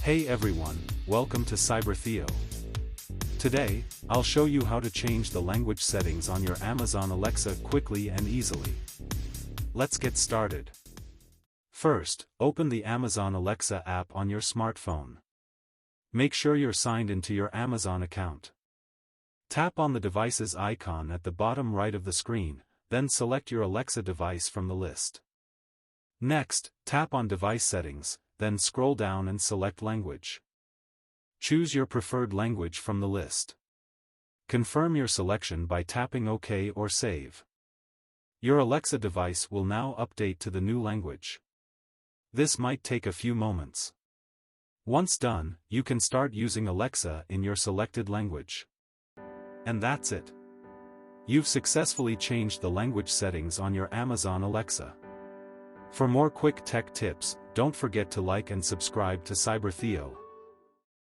Hey everyone, welcome to CyberTheo. Today, I'll show you how to change the language settings on your Amazon Alexa quickly and easily. Let's get started. First, open the Amazon Alexa app on your smartphone. Make sure you're signed into your Amazon account. Tap on the device's icon at the bottom right of the screen, then select your Alexa device from the list. Next, tap on Device Settings, then scroll down and select Language. Choose your preferred language from the list. Confirm your selection by tapping OK or Save. Your Alexa device will now update to the new language. This might take a few moments. Once done, you can start using Alexa in your selected language. And that's it. You've successfully changed the language settings on your Amazon Alexa. For more quick tech tips, don't forget to like and subscribe to CyberTheo.